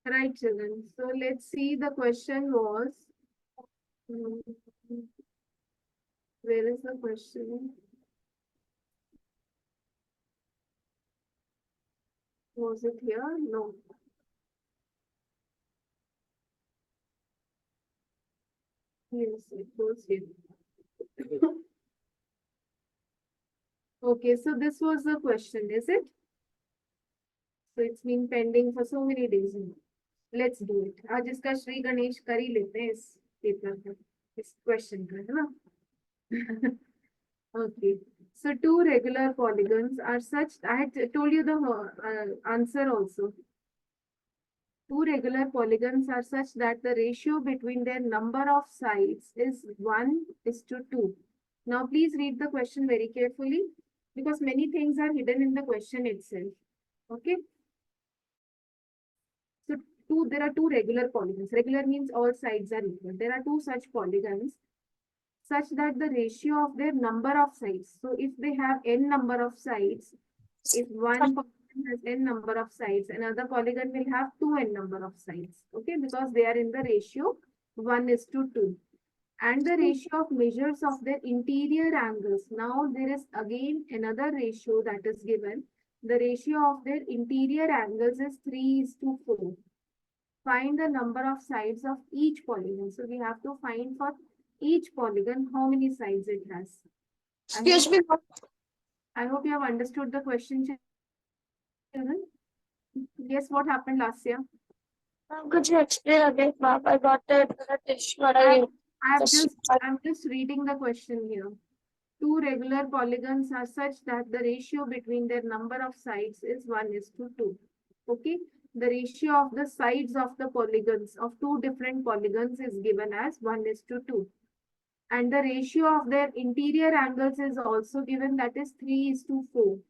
Right, children. So let's see. The question was, hmm, where is the question? Was it here? No. Yes, it was here. Okay, so this was the question, is it? So it's been pending for so many days now. Let's do it. आज इसका श्री गणेश कर ही लेते हैं इस paper का, इस question का, है ना? Okay. So two regular polygons are such. I had told you the answer also. Two regular polygons are such that the ratio between their number of sides is 1:2. Now, please read the question very carefully because many things are hidden in the question itself. Okay. So, there are two regular polygons. Regular means all sides are equal. There are two such polygons such that the ratio of their number of sides. So, if they have n number of sides, if one polygon has n number of sides, another polygon will have 2n number of sides. Okay, because they are in the ratio 1:2. And the ratio of measures of their interior angles. Now there is again another ratio that is given. The ratio of their interior angles is 3:4. Find the number of sides of each polygon. So we have to find for each polygon how many sides it has. Excuse me, ma'am. I hope you have understood the question, children. Yes, what happened last year? Could you explain again, ma'am? I got it. What I are have, you? I'm just reading the question here. Two regular polygons are such that the ratio between their number of sides is 1:2. Okay. The ratio of the sides of the polygons of two different polygons is given as 1:2. And the ratio of their interior angles is also given, that is 3:4.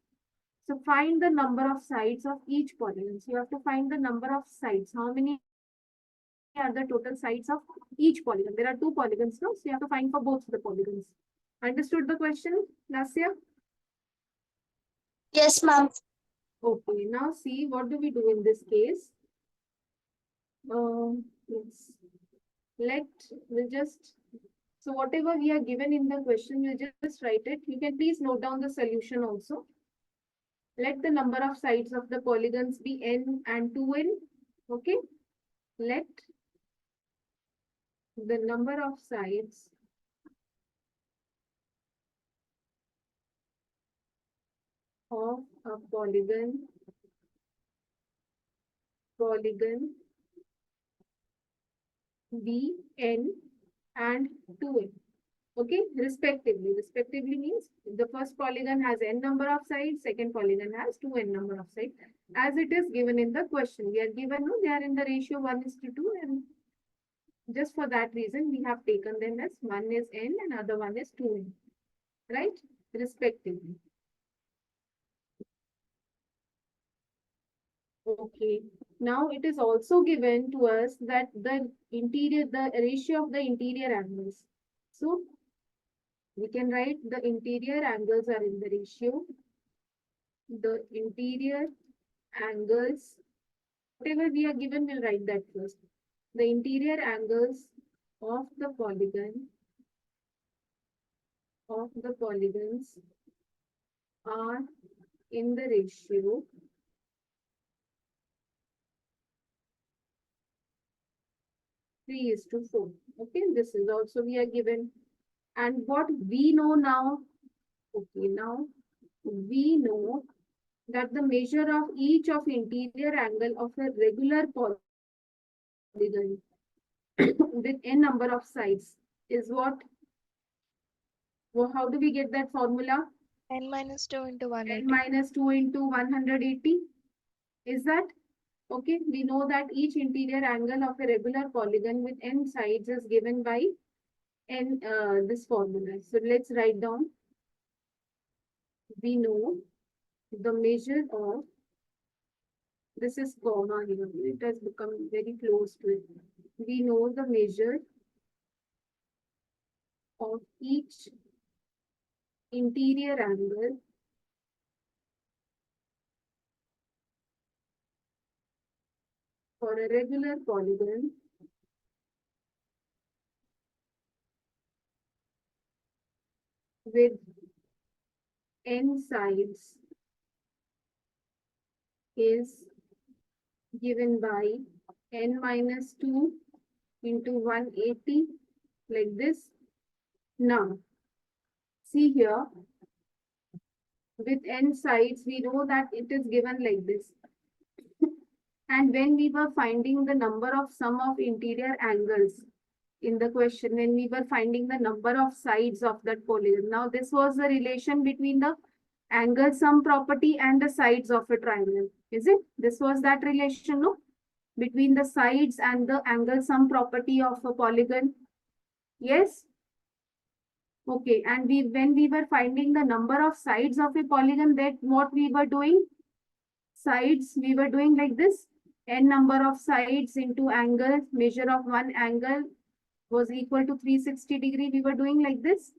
So find the number of sides of each polygon. So you have to find the number of sides. How many are the total sides of each polygon? There are two polygons now, so you have to find for both the polygons. Understood the question, Lasya? Yes, ma'am. Okay, now see what do we do in this case? Yes. We'll just, so whatever we are given in the question, we'll just write it. You can please note down the solution also. Let the number of sides of the polygons be n and 2n. Okay. Let the number of sides of a polygon be n and 2n. Okay, respectively. Respectively means the first polygon has n number of sides, second polygon has 2n number of sides, as it is given in the question. We are given, no, they are in the ratio 1:2, and just for that reason, we have taken them as one is n and other one is 2n, right? Respectively. Okay. Now it is also given to us that the ratio of the interior angles. So we can write the interior angles are in the ratio. The interior angles, whatever we are given, we'll write that first. The interior angles of the polygons are in the ratio 3:4. Okay, this is also we are given. And what we know now, okay, now we know that the measure of each of interior angle of a regular polygon with n number of sides is what? Well, how do we get that formula? n minus 2 into N 180. minus 2 into 180. Is that? Okay, we know that each interior angle of a regular polygon with n sides is given by n this formula. So let's write down. We know the measure of, this is comma here, it has become very close to it. We know the measure of each interior angle For a regular polygon, with n sides is given by n minus 2 into 180, like this. Now, see here, with n sides, we know that it is given like this. And when we were finding the number of sum of interior angles in the question, when we were finding the number of sides of that polygon, now this was the relation between the angle sum property and the sides of a triangle. Is it? This was that relation, no? Between the sides and the angle sum property of a polygon. Yes? Okay, and when we were finding the number of sides of a polygon, that what we were doing? Sides, we were doing like this. N number of sides into angle, measure of one angle was equal to 360 degree. We were doing like this.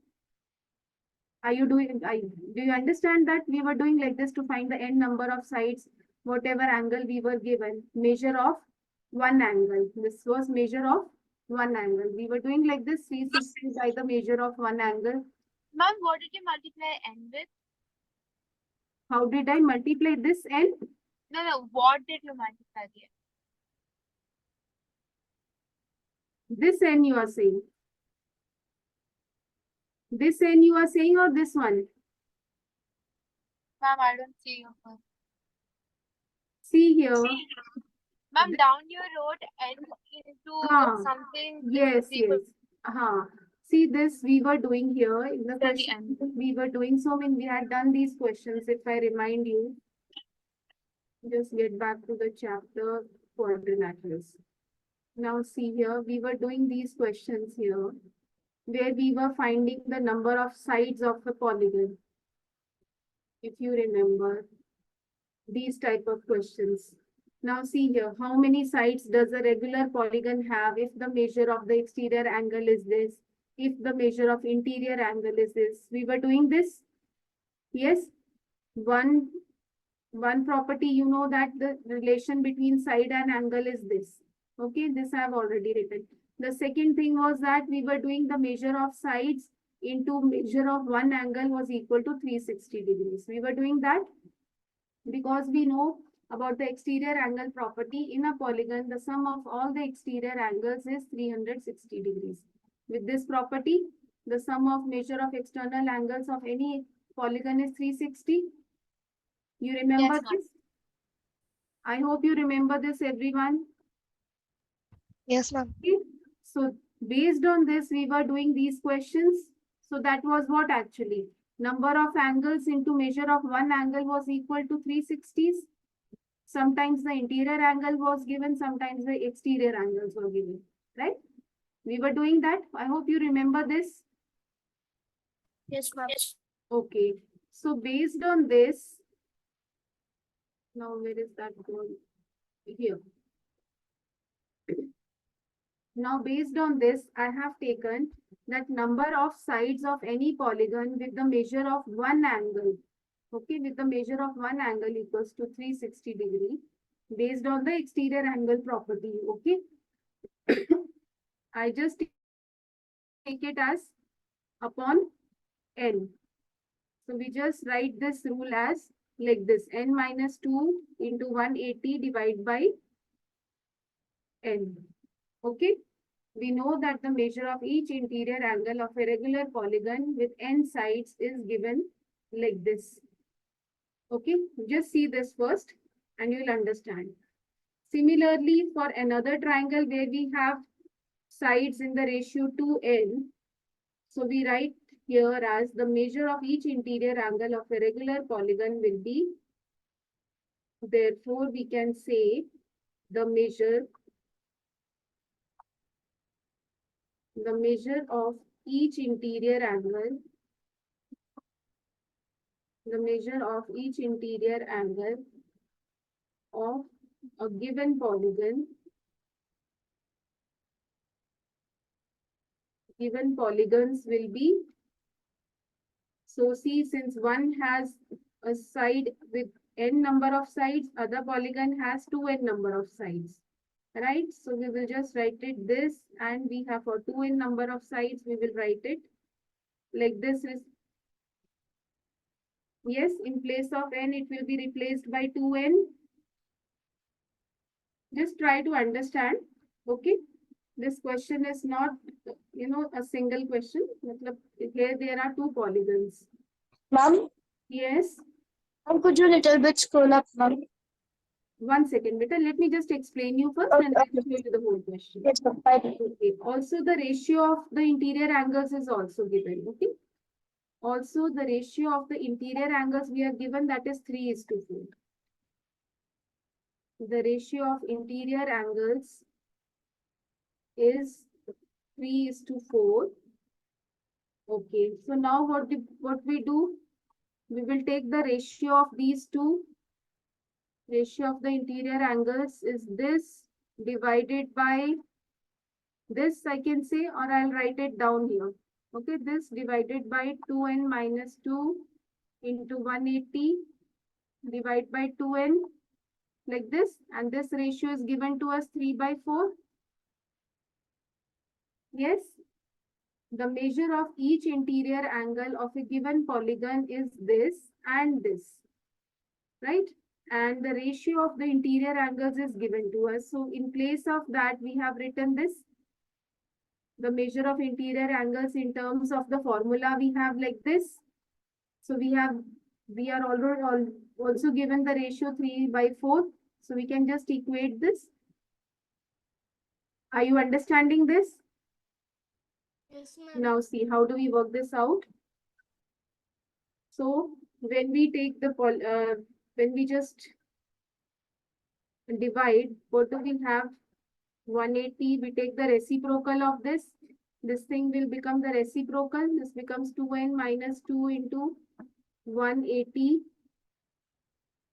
Are you doing, do you understand that we were doing like this to find the n number of sides, whatever angle we were given, measure of one angle. This was measure of one angle. We were doing like this 360 by the measure of one angle. Ma'am, what did you multiply n with? How did I multiply this n? No, what did you multiply the n? This n you are saying. This n you are saying or this one? Ma'am, I don't see your first. See here. Ma'am, down you wrote n into something. Yes, yes. See this we were doing here in the That's question. the We were doing so when we had done these questions. If I remind you, just get back to the chapter quadrilaterals. Now see here, we were doing these questions here, where we were finding the number of sides of a polygon. If you remember these type of questions. Now see here, how many sides does a regular polygon have if the measure of the exterior angle is this, if the measure of interior angle is this? We were doing this. Yes. One property, you know that the relation between side and angle is this. Okay, this I have already written. The second thing was that we were doing the measure of sides into measure of one angle was equal to 360 degrees. We were doing that because we know about the exterior angle property in a polygon. The sum of all the exterior angles is 360 degrees. With this property, the sum of measure of external angles of any polygon is 360. You remember this? I hope you remember this, everyone. Yes, ma'am. Okay. So based on this, we were doing these questions. So that was what actually? Number of angles into measure of one angle was equal to 360s. Sometimes the interior angle was given, sometimes the exterior angles were given, right? We were doing that. I hope you remember this. Yes, ma'am. Okay. So based on this, now where is that going? Here. Now based on this, I have taken that number of sides of any polygon with the measure of one angle. Okay, with the measure of one angle equals to 360 degree based on the exterior angle property. Okay. I just take it as upon n. So we just write this rule as like this, n minus 2 into 180 divided by n. Okay. We know that the measure of each interior angle of a regular polygon with n sides is given like this. Okay, just see this first and you'll understand. Similarly, for another triangle where we have sides in the ratio 2n, so we write here as the measure of each interior angle of a regular polygon will be, therefore we can say the measure of each interior angle, the measure of each interior angle of a given polygon, given polygons will be, so see, since one has a side with n number of sides, other polygon has 2n number of sides. right? So we will just write it this, and we have for 2n number of sides, we will write it like this. Yes, in place of n, it will be replaced by 2n. Just try to understand, okay? This question is not, a single question. Matlab, here there are two polygons. Ma'am, Yes, could you little bit scroll up, ma'am? 1 second, beta. Let me just explain you first and Okay. then show you the whole question. Yes, ma'am. Fine. Okay. Also, the ratio of the interior angles is also given. Okay. Also, the ratio of the interior angles we are given, that is 3:4. The ratio of interior angles is 3:4. Okay. So now what we do? We will take the ratio of these two. Ratio of the interior angles is this divided by this, I can say, or I'll write it down here. Okay, this divided by 2n minus 2 into 180 divided by 2n, like this, and this ratio is given to us 3/4. Yes, the measure of each interior angle of a given polygon is this and this, right? And the ratio of the interior angles is given to us. So in place of that, we have written this. The measure of interior angles in terms of the formula we have like this. So we are already also given the ratio 3/4. So we can just equate this. Are you understanding this? Yes, ma'am. Now see, how do we work this out? So when we take the when we just divide, what do we have? 180, we take the reciprocal of this. This thing will become the reciprocal. This becomes 2n minus 2 into 180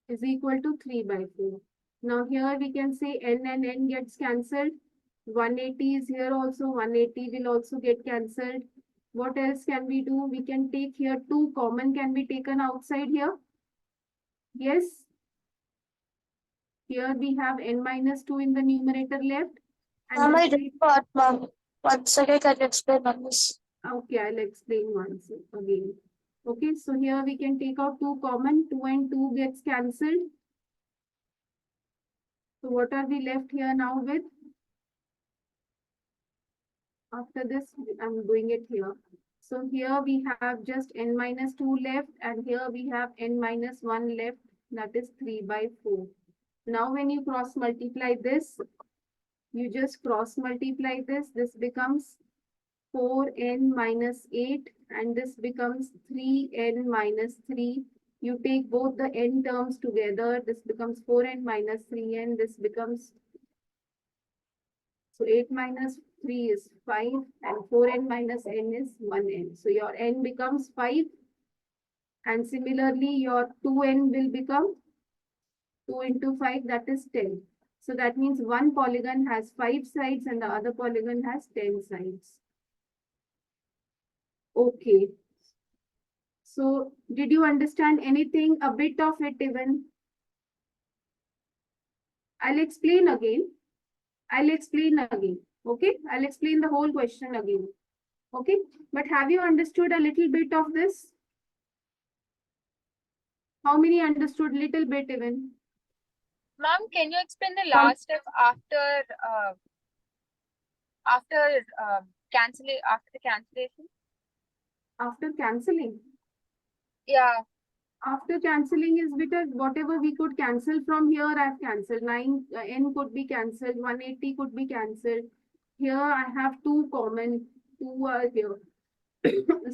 is equal to 3/4. Now here we can say n and n gets cancelled. 180 is here also. 180 will also get cancelled. What else can we do? We can take here 2 common can be taken outside here. Yes. Here we have n minus 2 in the numerator left. Ma'am, I And did what, ma'am? 1 second, can you explain on this? okay, I'll explain once again. Okay, so here we can take out 2 common. 2 and 2 gets cancelled. So what are we left here now with? After this, I'm doing it here. So here we have just n minus 2 left, and here we have n minus 1 left, that is 3/4. Now when you cross multiply this, you just cross multiply this becomes 4n minus 8, and this becomes 3n minus 3. You take both the n terms together, this becomes 4n minus 3n, this becomes, so 8 minus 3 is 5, and 4n minus n is 1n. So your n becomes 5, and similarly your 2n will become 2 into 5, that is 10. So that means one polygon has 5 sides and the other polygon has 10 sides. Okay. So did you understand anything, a bit of it even? I'll explain again. Okay, I'll explain the whole question again. Okay, but have you understood a little bit of this? How many understood little bit even? Ma'am, can you explain the last step after after the cancellation? After cancelling? Yeah. After cancelling is because whatever we could cancel from here, I've cancelled. 9 n could be cancelled, 180 could be cancelled. Here I have 2 common, 2 are here.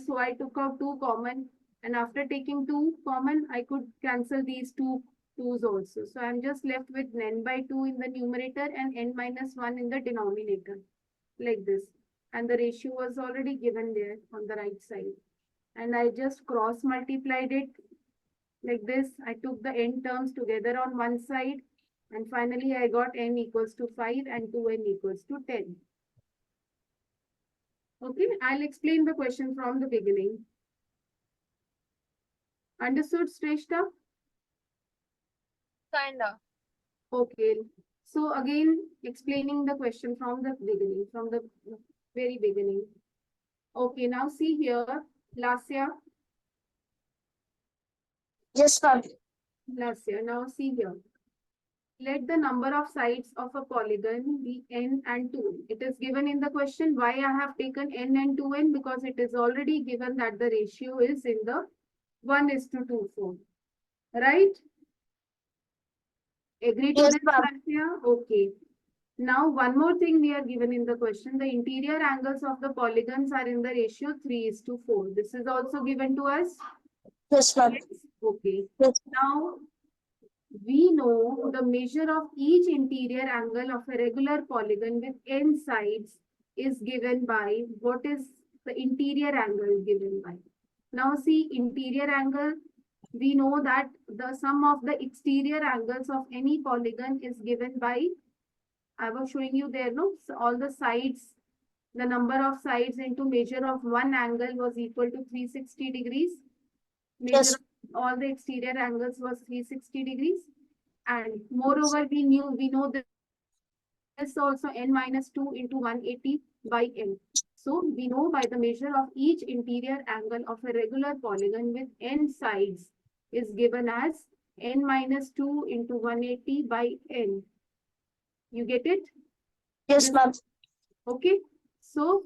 So I took out 2 common, and after taking 2 common, I could cancel these 2 2's also. So I'm just left with n/2 in the numerator and n minus 1 in the denominator, like this. And the ratio was already given there on the right side. And I just cross multiplied it like this. I took the n terms together on one side, and finally I got n equals to 5 and 2n equals to 10. Okay, I'll explain the question from the beginning. Understood, Shrestha? Kinda. Okay, So again, explaining the question from the beginning, from the very beginning. Okay, now see here, Lasya, Yes, ma'am. Lasya, now see here. Let the number of sides of a polygon be n and 2. It is given in the question why I have taken n and 2n, because it is already given that the ratio is in the 1:2 form. Right? Agree to Yes, this, ma'am. Lasya? Okay. Now, one more thing we are given in the question. The interior angles of the polygons are in the ratio 3:4. This is also given to us. Yes, ma'am. Yes. Okay. Yes. Now, we know the measure of each interior angle of a regular polygon with n sides is given by what is the interior angle given by. Now, see, interior angle, we know that the sum of the exterior angles of any polygon is given by, I was showing you there, no? So all the sides, the number of sides into measure of one angle was equal to 360 degrees. Measure Yes. of all the exterior angles was 360 degrees. And moreover, we know this also n minus 2 into 180 by n. So we know by the measure of each interior angle of a regular polygon with n sides is given as n minus 2 into 180 by n. You get it? Yes, ma'am. Okay. So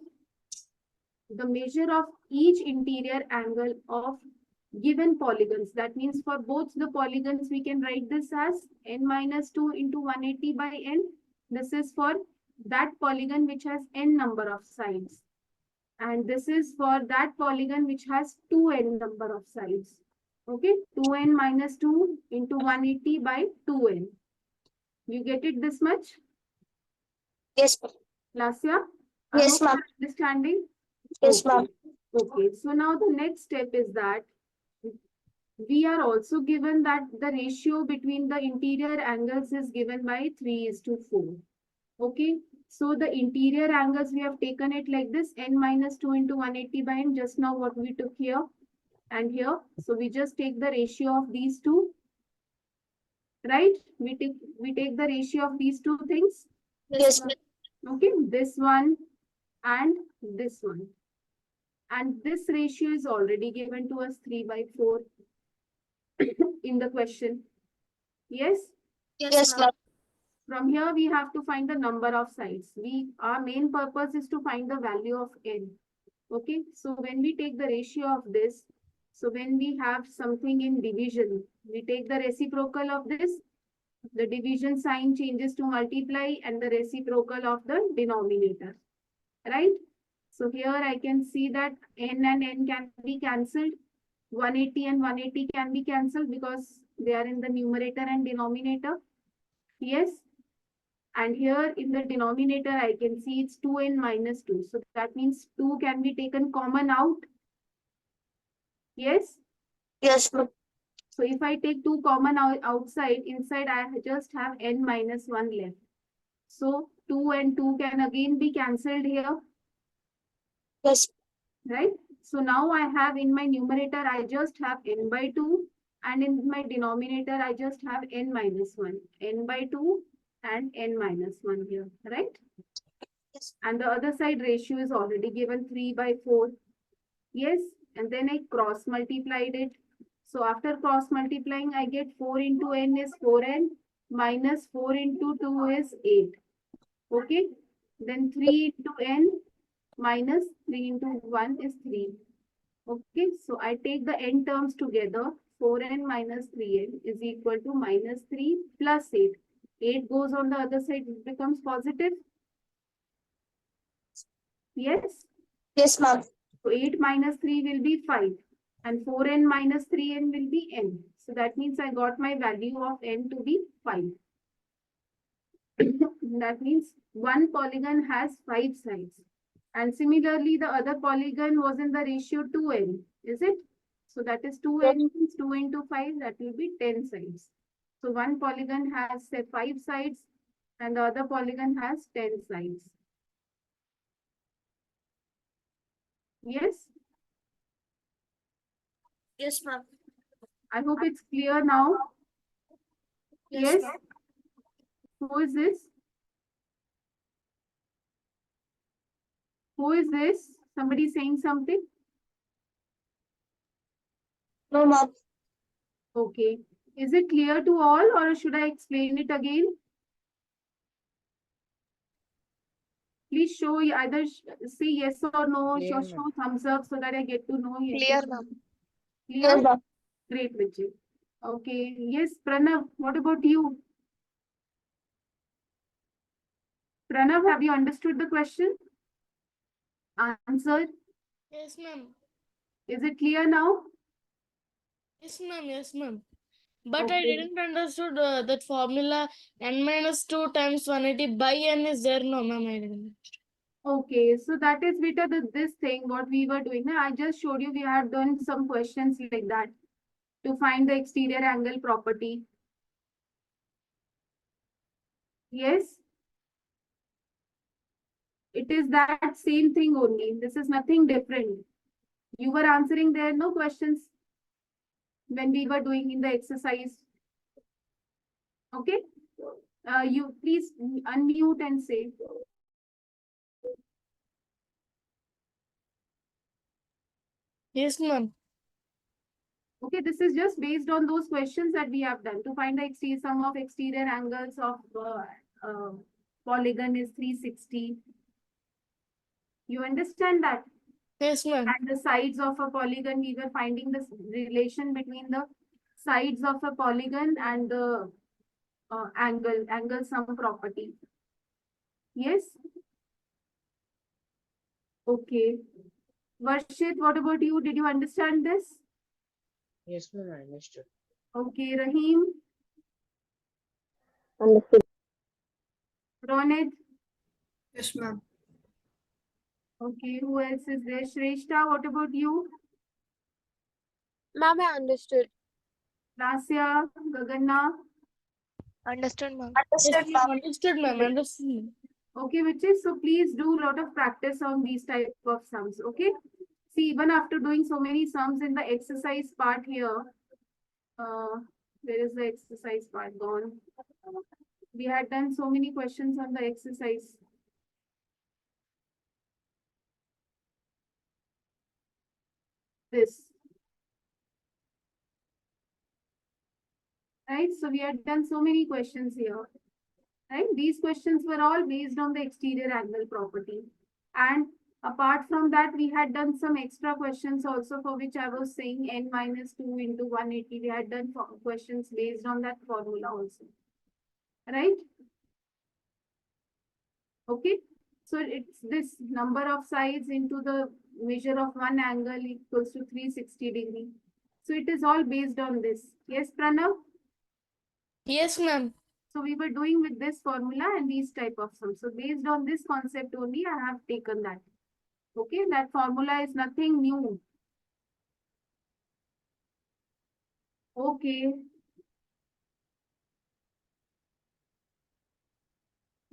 the measure of each interior angle of given polygons, that means for both the polygons, we can write this as n minus 2 into 180 by n. This is for that polygon which has n number of sides. And this is for that polygon which has 2n number of sides. Okay, 2n minus 2 into 180 by 2n. You get it this much? Yes, ma'am. Lasya? I Yes, hope you ma'am. are understanding. Yes, Okay. ma'am. Okay, so now the next step is that we are also given that the ratio between the interior angles is given by 3:4. Okay, so the interior angles, we have taken it like this, n minus 2 into 180 by n, just now what we took here and here. So we just take the ratio of these two, right? We take the ratio of these two things. Yes, ma'am. Okay, this one and this one. And this ratio is already given to us 3/4 in the question. Yes? Yes, ma'am. From here, we have to find the number of sides. Our main purpose is to find the value of n. Okay, so when we take the ratio of this, so when we have something in division, we take the reciprocal of this, the division sign changes to multiply and the reciprocal of the denominator, right? So here I can see that n and n can be cancelled. 180 and 180 can be cancelled because they are in the numerator and denominator. Yes. And here in the denominator, I can see it's 2n minus 2. So that means 2 can be taken common out. Yes. Yes, ma'am. So if I take 2 common outside, inside I just have n minus 1 left. So 2 and 2 can again be cancelled here, Yes. right? So now I have in my numerator, I just have n by 2. And in my denominator, I just have n minus 1. N by 2 and n minus 1 here, right? Yes. And the other side ratio is already given 3/4. Yes, and then I cross multiplied it. So after cross multiplying, I get 4 into n is 4n minus 4 into 2 is 8. Okay, then 3 into n minus 3 into 1 is 3. Okay, so I take the n terms together. 4n minus 3n is equal to minus 3 plus 8. 8 goes on the other side, it becomes positive. Yes. Yes, ma'am. So 8 minus 3 will be 5 and 4n minus 3n will be n. So that means I got my value of n to be 5. That means one polygon has 5 sides. And similarly, the other polygon was in the ratio 2n, is it? So that is 2n means 2 into 5, that will be 10 sides. So one polygon has say 5 sides and the other polygon has 10 sides. Yes? Yes, ma'am. I hope it's clear now. Yes? Who is this? Who is this? Somebody saying something? No, ma'am. Okay. Is it clear to all or should I explain it again? Please show either say yes or no, Clear, show thumbs up so that I get to know yes. Clear, or no. ma'am. Clear? Yes, ma'am. Great, Vijay. Okay. Yes, Pranav, what about you? Pranav, have you understood the question? Answer. Yes, ma'am. Is it clear now? Yes, ma'am. Yes, ma'am. But I Okay. didn't understood that formula n minus 2 times 180 by n is there. No, ma'am, I didn't. Okay, so that is Vita, this thing, what we were doing. Now, I just showed you, we have done some questions like that to find the exterior angle property. Yes? It is that same thing only. This is nothing different. You were answering there, no questions when we were doing in the exercise. Okay? You please unmute and say. Yes, ma'am. Okay, this is just based on those questions that we have done to find the exterior sum of exterior angles of polygon is 360. You understand that? Yes, ma'am. And the sides of a polygon, we were finding the relation between the sides of a polygon and the angle sum property. Yes? Okay. Varshit, what about you? Did you understand this? Yes, ma'am, I understood. Okay, Rahim, Understood. Ronit. Yes, ma'am. Okay, who else is there? Shrestha, what about you? Ma'am, I understood. Lasya, Gaganna. Understood, ma'am. Yes, ma'am. Understood, ma'am. Understood, ma'am. Okay, Vichis, so please do a lot of practice on these type of sums, okay? See, even after doing so many sums in the exercise part here, where is the exercise part gone? We had done so many questions on the exercise. This. Right, so we had done so many questions here. Right, these questions were all based on the exterior angle property. And apart from that, we had done some extra questions also for which I was saying n minus 2 into 180. We had done questions based on that formula also. Right? Okay. So it's this number of sides into the measure of one angle equals to 360 degree. So it is all based on this. Yes, Pranav? Yes, ma'am. So we were doing with this formula and these type of sums. So based on this concept only, I have taken that. Okay, that formula is nothing new. Okay.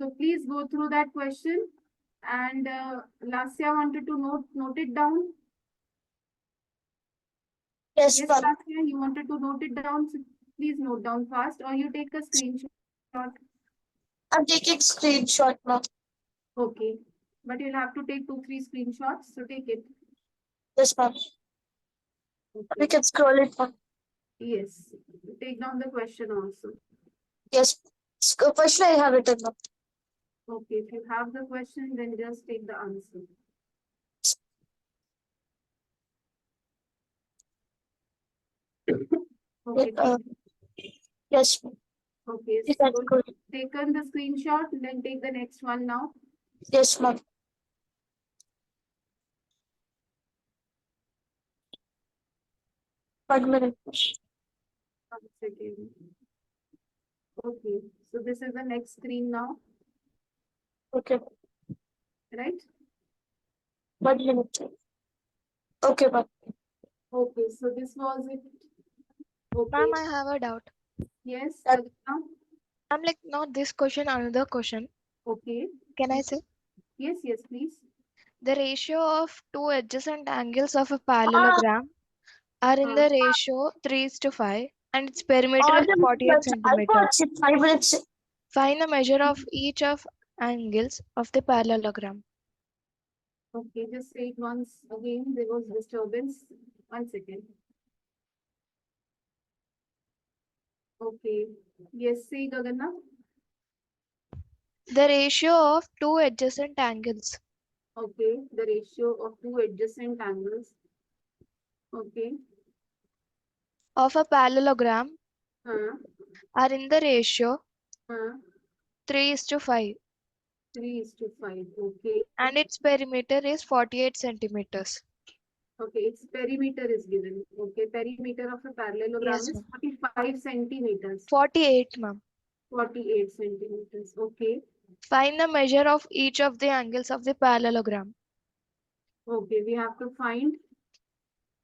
So please go through that question. And Lasya wanted to note it down. Yes, Yes, ma'am. Lasya, you wanted to note it down. So please note down fast or you take a screenshot. I'm taking screenshot, ma'am. Okay. But you'll have to take 2-3 screenshots. So take it. Yes, ma'am. We Okay. can scroll it, ma'am. Yes. Take down the question also. Yes. Question I have written, ma'am. Okay, if you have the question, then just take the answer. Okay, Yes, ma'am. okay, You can so scroll it. taken the screenshot, then take the next one now. Yes, ma'am. 1 minute. 1 second. Okay, so this is the next screen now, Okay. right? 1 minute. Okay, ma'am. Okay, so this was it. Okay, Ma'am, I have a doubt. yes, That- Aditya? I'm like not this question, another question. Okay, Can I say? yes, please. The ratio of two adjacent angles of a parallelogram are in the ratio 3:5 and its perimeter is 48 I centimeters. got it. 5 minutes. Find the measure of each of angles of the parallelogram. Okay, just say it once again. There was disturbance. 1 second. Okay. Yes, say Gaganna. The ratio of two adjacent angles Okay, the ratio of two adjacent angles. Okay. of a parallelogram Uh, are in the ratio uh, 3:5 3:5. Okay. and its perimeter is 48 centimeters. Okay, its perimeter is given. Okay, perimeter of a parallelogram Yes, is ma'am. 45 centimeters. 48, ma'am. 48 centimeters. Okay. Find the measure of each of the angles of the parallelogram. Okay, we have to find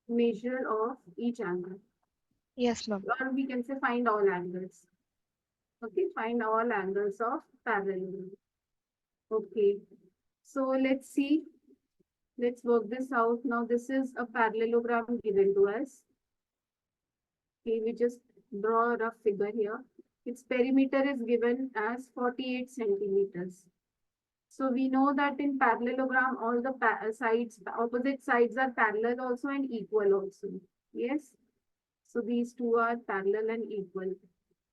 measure of each angle. Yes, ma'am. Or we can say find all angles. Okay, find all angles of parallelogram. Okay, so let's see. Let's work this out. Now, this is a parallelogram given to us. Okay, we just draw a rough figure here. Its perimeter is given as 48 centimeters. So we know that in parallelogram, all the sides, opposite sides are parallel also and equal also. Yes. So these two are parallel and equal.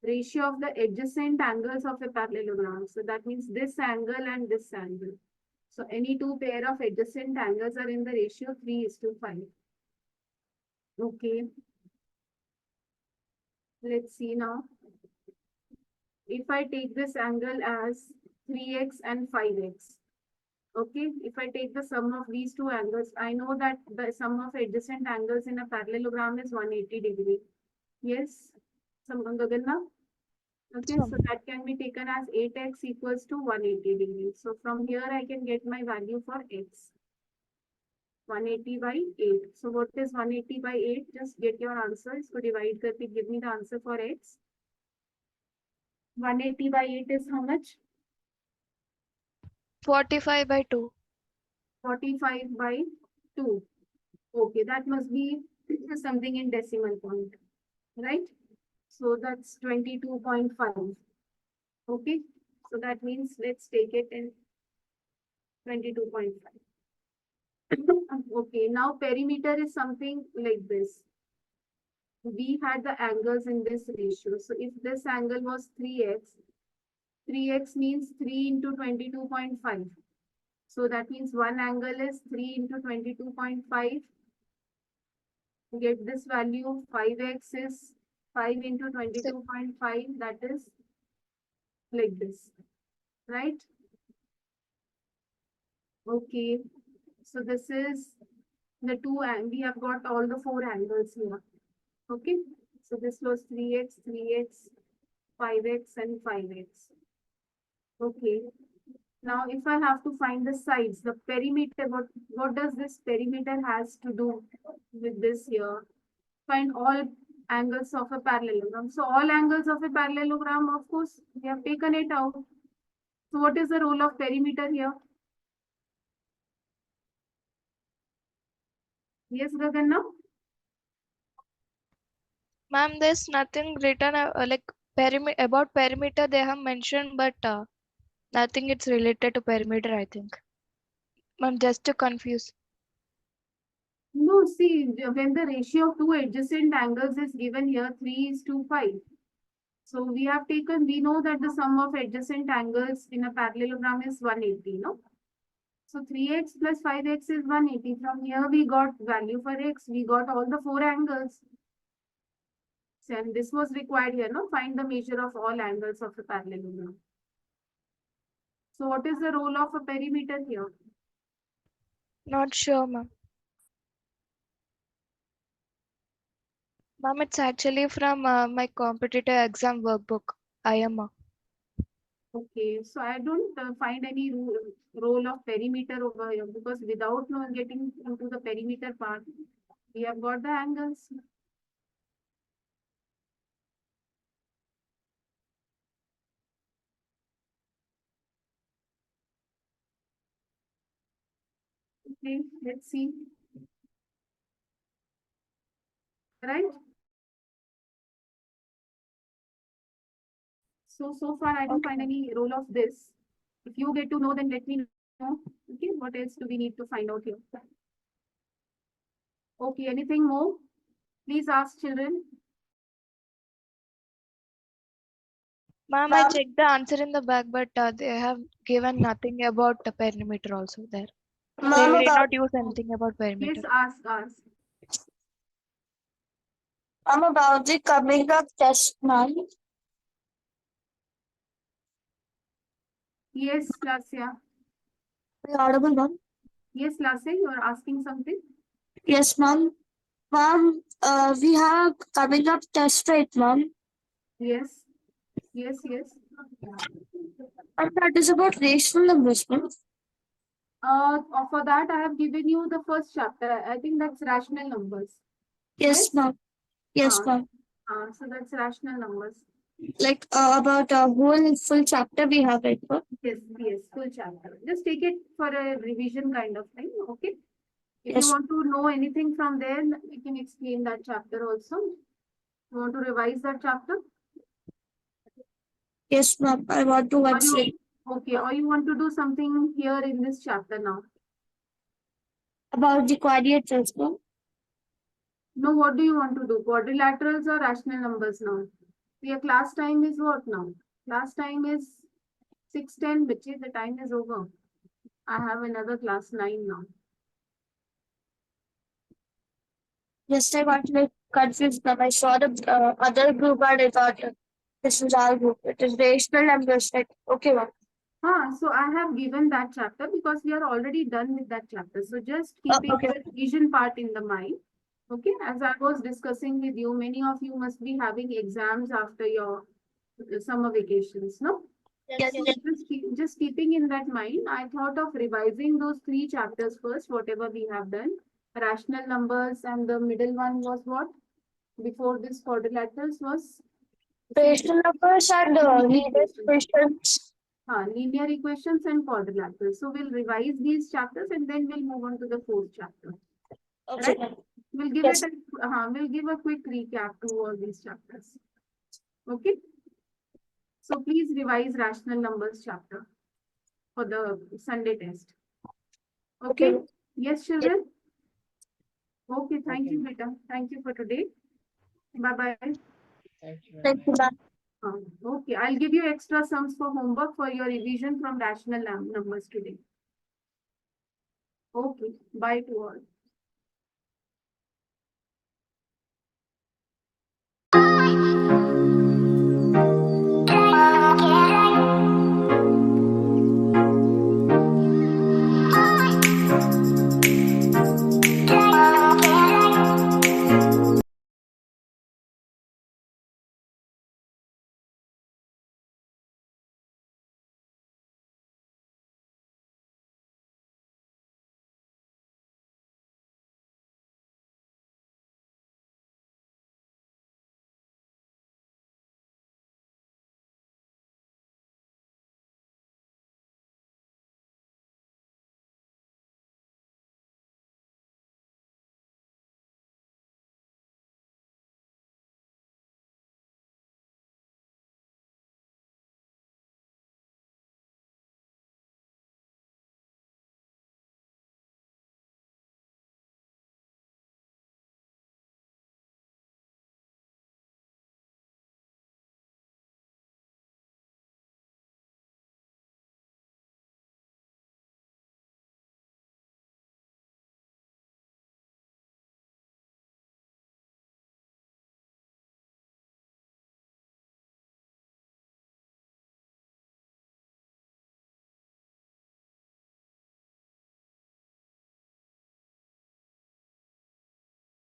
Ratio of the adjacent angles of a parallelogram. So that means this angle and this angle. So any two pair of adjacent angles are in the ratio 3:5. Okay. Let's see now. If I take this angle as 3x and 5x. Okay, if I take the sum of these two angles, I know that the sum of adjacent angles in a parallelogram is 180 degree. Yes, Gaganna? Okay, so that can be taken as 8x equals to 180 degrees. So from here I can get my value for x. 180 by 8. So what is 180 by 8? Just get your answer. So divide करके give me the answer for x. 180 by 8 is how much? 45 by 2. 45 by 2. Okay, that must be something in decimal point, right? So that's 22.5. Okay, so that means let's take it in 22.5. Okay, now perimeter is something like this. We had the angles in this ratio. So if this angle was 3x, 3x means 3 into 22.5. So that means one angle is 3 into 22.5. Get this value, 5x is 5 into 22.5, that is like this, right? Okay, so this is the two, and we have got all the four angles here. Okay, so this was 3x, 3x, 5x, and 5x. Okay, now if I have to find the sides, the perimeter, what does this perimeter has to do with this here? Find all angles of a parallelogram. So all angles of a parallelogram, of course, we have taken it out. So what is the role of perimeter here? Yes, Gaganna? Ma'am, there's nothing written like about perimeter they have mentioned, but nothing it's related to perimeter, I think. Ma'am, just to confuse. No, see, when the ratio of two adjacent angles is given here, 3:5. So we have taken, we know that the sum of adjacent angles in a parallelogram is 180, no? So 3x plus 5x is 180. From here we got value for x. We got all the four angles. So, and this was required here, no? Find the measure of all angles of a parallelogram. So what is the role of a perimeter here? Not sure, ma'am. Ma'am, it's actually from my competitive exam workbook, IMA. Okay, so I don't find any role of perimeter over here because without getting into the perimeter part, we have got the angles. Okay, let's see. Right? So far I don't find any role of this. If you get to know, then let me know. Okay, what else do we need to find out here? Okay, anything more? Please ask children. Ma'am, I Ma'am. checked the answer in the back, but they have given nothing about the perimeter also there. They Ma'am, did about, not use anything about Yes, perimeter. ask. ma'am, about the coming up test, ma'am. Yes, Lasya. Are you audible, ma'am? Yes, Lasya, you are asking something? Yes, ma'am. Ma'am, we have coming up test, right, ma'am? Yes. And that is about rational numbers, ma'am. For that, I have given you the first chapter. I think that's rational numbers. Yes, ma'am. Yes, Ah. ma'am. So that's rational numbers. Like about a whole full chapter we have, right, ma'am? Yes, full chapter. Just take it for a revision kind of thing, okay? If you Yes. want to know anything from there, we can explain that chapter also. You want to revise that chapter? Yes, ma'am. I want to Or once you, read okay, or you want to do something here in this chapter now? about the quadrilaterals, ma'am. No, what do you want to do? Quadrilaterals or rational numbers now? Your class time is what now? Class time is 6:10, which is the time is over. I have another class 9 now. Just I got like confused, ma'am. I saw the other group and I thought this is our group. It is rational numbers, right? Okay, ma'am. So I have given that chapter because we are already done with that chapter. So just keeping Okay. the revision part in the mind. Okay, as I was discussing with you, many of you must be having exams after your summer vacations, no? Yes, So yes. just keeping in that mind, I thought of revising those 3 chapters first, whatever we have done. Rational numbers, and the middle one was what? Before this quadrilaterals was Rational numbers and linear equations. linear equations and quadrilaterals. So we'll revise these chapters and then we'll move on to the 4th chapter. Okay, Right? ma'am. We'll give Yes. we'll give a quick recap to all these chapters. Okay. So please revise rational numbers chapter for the Sunday test. Okay. Okay. Yes, children. Okay. Thank Okay. you, Beta. Thank you for today. Bye bye. Thank you, Thank you, ma'am. ma'am. Okay. I'll give you extra sums for homework for your revision from rational numbers today. Okay. Bye to all.